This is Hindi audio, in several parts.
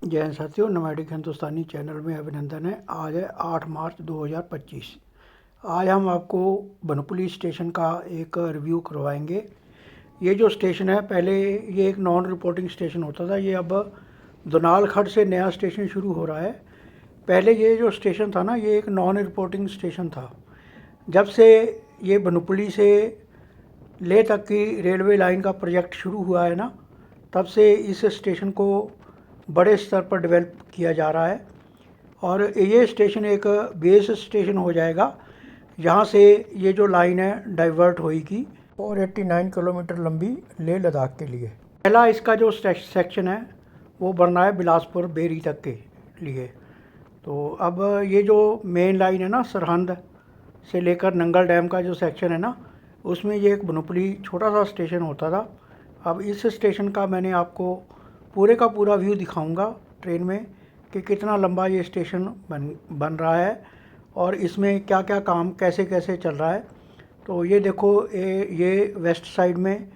जय हिंद साथियों, नोमैडिक हिंदुस्तानी चैनल में अभिनंदन है। आज है 8 मार्च 2025। आज हम आपको बनपुली स्टेशन का एक रिव्यू करवाएंगे। ये जो स्टेशन है, पहले ये एक नॉन रिपोर्टिंग स्टेशन होता था। ये अब दोनाल खड़ से नया स्टेशन शुरू हो रहा है। पहले ये जो स्टेशन था ना, ये एक नॉन रिपोर्टिंग स्टेशन था। जब से ये बनपुली से लेह तक की रेलवे लाइन का प्रोजेक्ट शुरू हुआ है ना, तब से इस स्टेशन को बड़े स्तर पर डेवलप किया जा रहा है। और ये स्टेशन एक बेस स्टेशन हो जाएगा, जहाँ से ये जो लाइन है डाइवर्ट होएगी 489 किलोमीटर लंबी लेह लद्दाख के लिए। पहला इसका जो सेक्शन है वो बनना है बिलासपुर बेरी तक के लिए। तो अब ये जो मेन लाइन है ना, सरहंद से लेकर नंगल डैम का जो सेक्शन है ना, उसमें ये एक बनपुली छोटा सा स्टेशन होता था। अब इस स्टेशन का मैंने आपको पूरे का पूरा व्यू दिखाऊंगा ट्रेन में कि कितना लंबा ये स्टेशन बन रहा है और इसमें क्या क्या काम कैसे कैसे चल रहा है। तो ये देखो, ये वेस्ट साइड में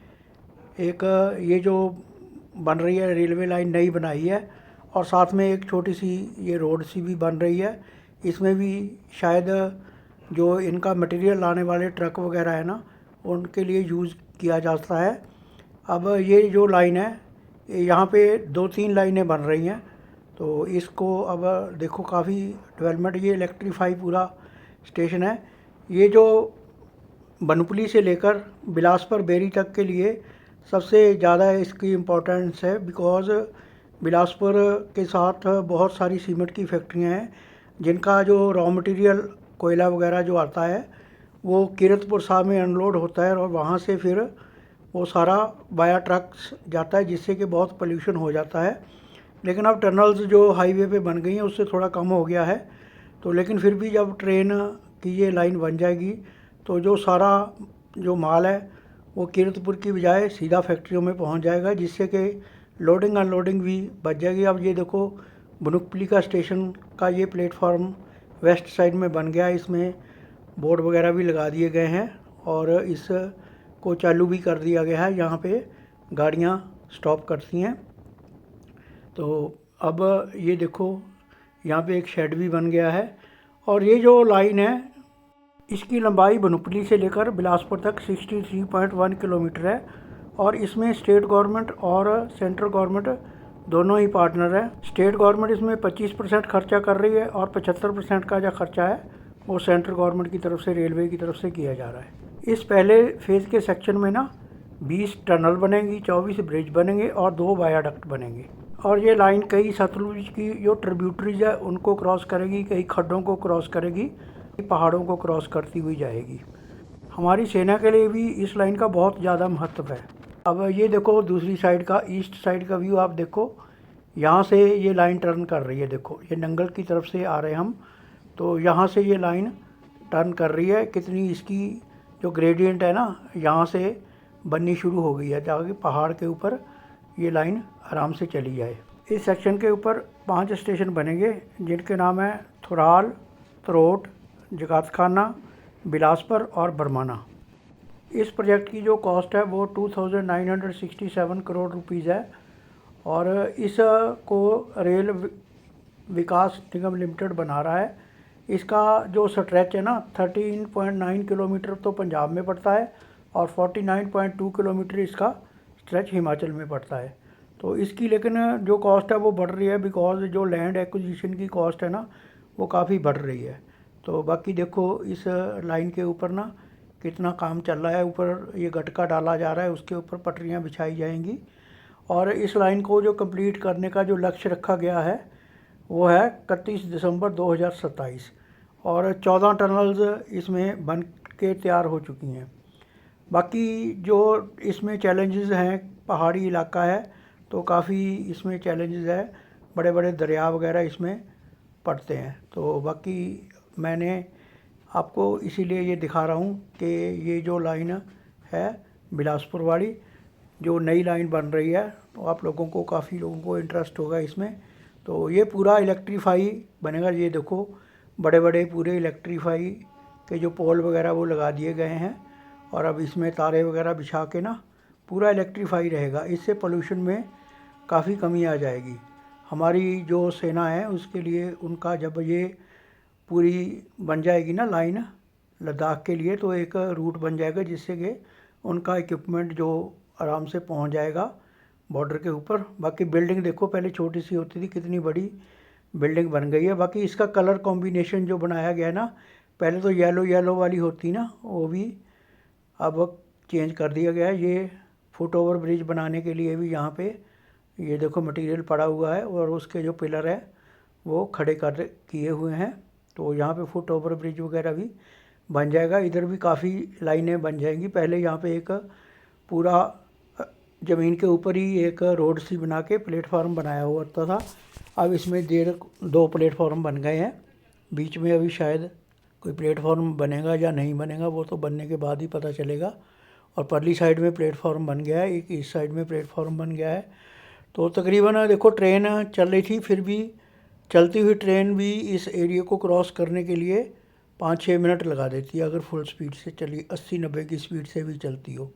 एक ये जो बन रही है रेलवे लाइन नई बनाई है, और साथ में एक छोटी सी ये रोड सी भी बन रही है। इसमें भी शायद जो इनका मटेरियल लाने वाले ट्रक वगैरह है ना, उनके लिए यूज़ किया जाता है। अब ये जो लाइन है, यहाँ पे 2-3 लाइनें बन रही हैं। तो इसको अब देखो काफ़ी डेवलपमेंट, ये इलेक्ट्रीफाई पूरा स्टेशन है। ये जो बनपुली से लेकर बिलासपुर बेरी तक के लिए सबसे ज़्यादा इसकी इम्पोर्टेंस है, बिकॉज़ बिलासपुर के साथ बहुत सारी सीमेंट की फैक्ट्रियाँ हैं, जिनका जो रॉ मटेरियल कोयला वगैरह जो आता है वो कीरतपुर साहब में अनलोड होता है, और वहाँ से फिर वो सारा बाया ट्रक्स जाता है, जिससे कि बहुत पोल्यूशन हो जाता है। लेकिन अब टनल्स जो हाईवे पे बन गई हैं उससे थोड़ा कम हो गया है। तो लेकिन फिर भी जब ट्रेन की ये लाइन बन जाएगी तो जो सारा जो माल है वो कीरतपुर की बजाय सीधा फैक्ट्रियों में पहुंच जाएगा, जिससे कि लोडिंग अनलोडिंग भी बच जाएगी। अब ये देखो, बनपुली का स्टेशन का ये प्लेटफॉर्म वेस्ट साइड में बन गया है। इसमें बोर्ड वगैरह भी लगा दिए गए हैं और इस को चालू भी कर दिया गया है। यहाँ पे गाड़ियाँ स्टॉप करती हैं। तो अब ये देखो, यहाँ पे एक शेड भी बन गया है। और ये जो लाइन है, इसकी लंबाई बनपुली से लेकर बिलासपुर तक 63.1 किलोमीटर है, और इसमें स्टेट गवर्नमेंट और सेंट्रल गवर्नमेंट दोनों ही पार्टनर है। स्टेट गवर्नमेंट इसमें 25% खर्चा कर रही है, और 75% का जो खर्चा है वो सेंट्रल गवर्नमेंट की तरफ से, रेलवे की तरफ से किया जा रहा है। इस पहले फेज़ के सेक्शन में ना 20 टनल बनेंगी, 24 ब्रिज बनेंगे और 2 वायाडक्ट बनेंगे। और ये लाइन कई सतलुज की जो ट्रिब्यूटरीज है उनको क्रॉस करेगी, कई खड्डों को क्रॉस करेगी, पहाड़ों को क्रॉस करती हुई जाएगी। हमारी सेना के लिए भी इस लाइन का बहुत ज़्यादा महत्व है। अब ये देखो, दूसरी साइड का, ईस्ट साइड का व्यू आप देखो। यहाँ से ये लाइन टर्न कर रही है। देखो, ये नंगल की तरफ से आ रहे हैं हम, तो यहाँ से ये लाइन टर्न कर रही है। कितनी इसकी जो ग्रेडियंट है ना, यहाँ से बननी शुरू हो गई है, ताकि पहाड़ के ऊपर ये लाइन आराम से चली जाए। इस सेक्शन के ऊपर 5 स्टेशन बनेंगे, जिनके नाम है थुराल, त्रोट, जगातखाना, बिलासपुर और बरमाना। इस प्रोजेक्ट की जो कॉस्ट है वो 2967 करोड़ रुपीज़ है, और इसको रेल विकास निगम लिमिटेड बना रहा है। इसका जो स्ट्रेच है ना, 13.9 किलोमीटर तो पंजाब में पड़ता है, और 49.2 किलोमीटर इसका स्ट्रेच हिमाचल में पड़ता है। तो इसकी लेकिन जो कॉस्ट है वो बढ़ रही है, बिकॉज जो लैंड एक्विजिशन की कॉस्ट है ना, वो काफ़ी बढ़ रही है। तो बाकी देखो, इस लाइन के ऊपर ना कितना काम चल रहा है। ऊपर ये गटका डाला जा रहा है, उसके ऊपर पटरियाँ बिछाई जाएंगी। और इस लाइन को जो कंप्लीट करने का जो लक्ष्य रखा गया है वो है 31 दिसंबर 2027, और 14 टनल्स इसमें बन के तैयार हो चुकी हैं। बाकी जो इसमें चैलेंजेस हैं, पहाड़ी इलाका है तो काफ़ी इसमें चैलेंजेस है, बड़े बड़े दरिया वगैरह इसमें पड़ते हैं। तो बाकी मैंने आपको इसीलिए ये दिखा रहा हूँ कि ये जो लाइन है बिलासपुर वाली, जो नई लाइन बन रही है, तो आप लोगों को, काफ़ी लोगों को इंटरेस्ट होगा इसमें। तो ये पूरा इलेक्ट्रीफाई बनेगा। ये देखो, बड़े बड़े पूरे इलेक्ट्रीफाई के जो पोल वगैरह वो लगा दिए गए हैं, और अब इसमें तारे वगैरह बिछा के ना पूरा इलेक्ट्रीफाई रहेगा। इससे पोल्यूशन में काफ़ी कमी आ जाएगी। हमारी जो सेना है उसके लिए उनका जब ये पूरी बन जाएगी ना लाइन लद्दाख के लिए, तो एक रूट बन जाएगा जिससे कि उनका इक्विपमेंट जो आराम से पहुंच जाएगा बॉर्डर के ऊपर। बाकी बिल्डिंग देखो, पहले छोटी सी होती थी, कितनी बड़ी बिल्डिंग बन गई है। बाकी इसका कलर कॉम्बिनेशन जो बनाया गया है ना, पहले तो येलो येलो वाली होती ना, वो भी अब चेंज कर दिया गया है। ये फुट ओवर ब्रिज बनाने के लिए भी यहाँ पे ये देखो मटेरियल पड़ा हुआ है और उसके जो पिलर है वो खड़े कर किए हुए हैं। तो यहाँ पे फुट ओवर ब्रिज वगैरह भी बन जाएगा। इधर भी काफ़ी लाइनें बन जाएंगी। पहले यहाँ पे एक पूरा ज़मीन के ऊपर ही एक रोड सी बना के प्लेटफार्म बनाया हुआ था। अब इसमें दो प्लेटफार्म बन गए हैं। बीच में अभी शायद कोई प्लेटफार्म बनेगा या नहीं बनेगा, वो तो बनने के बाद ही पता चलेगा। और परली साइड में प्लेटफार्म बन गया है, एक इस साइड में प्लेटफार्म बन गया है। तो तकरीबन देखो ट्रेन चल रही थी, फिर भी चलती हुई ट्रेन भी इस एरिया को क्रॉस करने के लिए 5-6 मिनट लगा देती है, अगर फुल स्पीड से चली, 80-90 की स्पीड से भी चलती हो।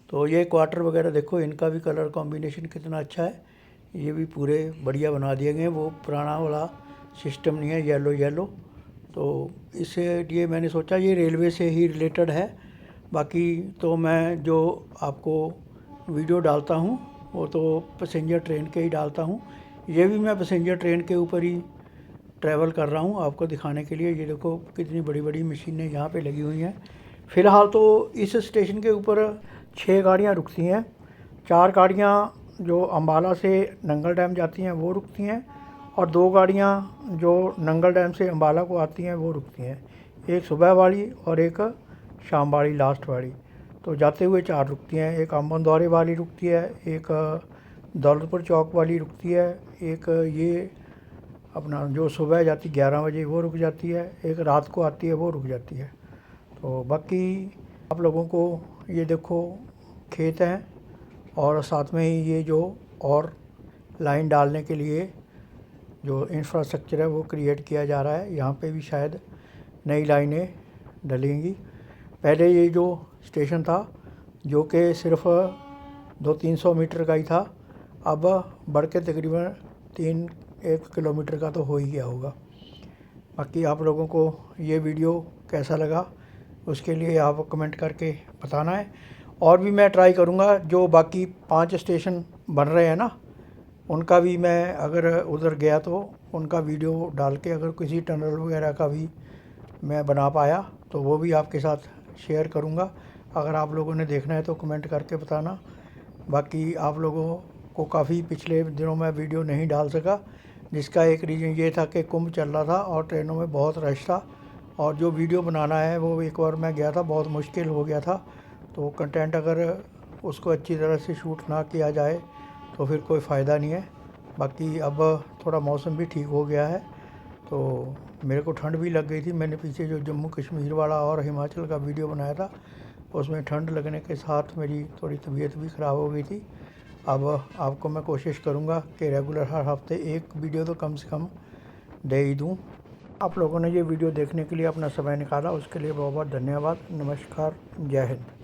तो ये क्वार्टर वगैरह देखो, इनका भी कलर कॉम्बिनेशन कितना अच्छा है। ये भी पूरे बढ़िया बना दिए गए हैं, वो पुराना वाला सिस्टम नहीं है येलो येलो। तो इसलिए मैंने सोचा ये रेलवे से ही रिलेटेड है। बाकी तो मैं जो आपको वीडियो डालता हूँ वो तो पैसेंजर ट्रेन के ही डालता हूँ। ये भी मैं पैसेंजर ट्रेन के ऊपर ही ट्रैवल कर रहा हूँ आपको दिखाने के लिए। ये देखो कितनी बड़ी बड़ी मशीनें यहाँ पे लगी हुई हैं। फ़िलहाल तो इस स्टेशन के ऊपर 6 गाड़ियाँ रुकती हैं। 4 गाड़ियाँ जो अम्बाला से नंगल डैम जाती हैं वो रुकती हैं, और 2 गाड़ियाँ जो नंगल डैम से अम्बाला को आती हैं वो रुकती हैं। एक सुबह वाली और एक शाम वाली लास्ट वाली। तो जाते हुए 4 रुकती हैं। एक अम्बन द्वारे वाली रुकती है, एक दौलतपुर चौक वाली रुकती है, एक ये अपना जो सुबह जाती 11 बजे वो रुक जाती है, एक रात को आती है वो रुक जाती है। तो बाकी आप लोगों को ये देखो खेत हैं, और साथ में ही ये जो और लाइन डालने के लिए जो इंफ्रास्ट्रक्चर है वो क्रिएट किया जा रहा है। यहाँ पे भी शायद नई लाइनें डलेंगी। पहले ये जो स्टेशन था जो कि सिर्फ 200-300 मीटर का ही था, अब बढ़ के तकरीबन 1 किलोमीटर का तो हो ही गया होगा। बाकी आप लोगों को ये वीडियो कैसा लगा उसके लिए आप कमेंट करके बताना है। और भी मैं ट्राई करूँगा जो बाकी 5 स्टेशन बन रहे हैं ना, उनका भी मैं अगर उधर गया तो उनका वीडियो डाल के, अगर किसी टनल वगैरह का भी मैं बना पाया तो वो भी आपके साथ शेयर करूँगा। अगर आप लोगों ने देखना है तो कमेंट करके बताना। बाकी आप लोगों को काफ़ी पिछले दिनों में वीडियो नहीं डाल सका, जिसका एक रीज़न ये था कि कुंभ चल रहा था और ट्रेनों में बहुत रश था, और जो वीडियो बनाना है वो एक बार मैं गया था बहुत मुश्किल हो गया था। तो कंटेंट अगर उसको अच्छी तरह से शूट ना किया जाए तो फिर कोई फ़ायदा नहीं है। बाकी अब थोड़ा मौसम भी ठीक हो गया है, तो मेरे को ठंड भी लग गई थी। मैंने पीछे जो जम्मू कश्मीर वाला और हिमाचल का वीडियो बनाया था उसमें ठंड लगने के साथ मेरी थोड़ी तबीयत भी ख़राब हो गई थी। अब आपको मैं कोशिश करूँगा कि रेगुलर हर हफ्ते एक वीडियो तो कम से कम दे ही दूँ। आप लोगों ने ये वीडियो देखने के लिए अपना समय निकाला, उसके लिए बहुत बहुत धन्यवाद। नमस्कार, जय हिंद।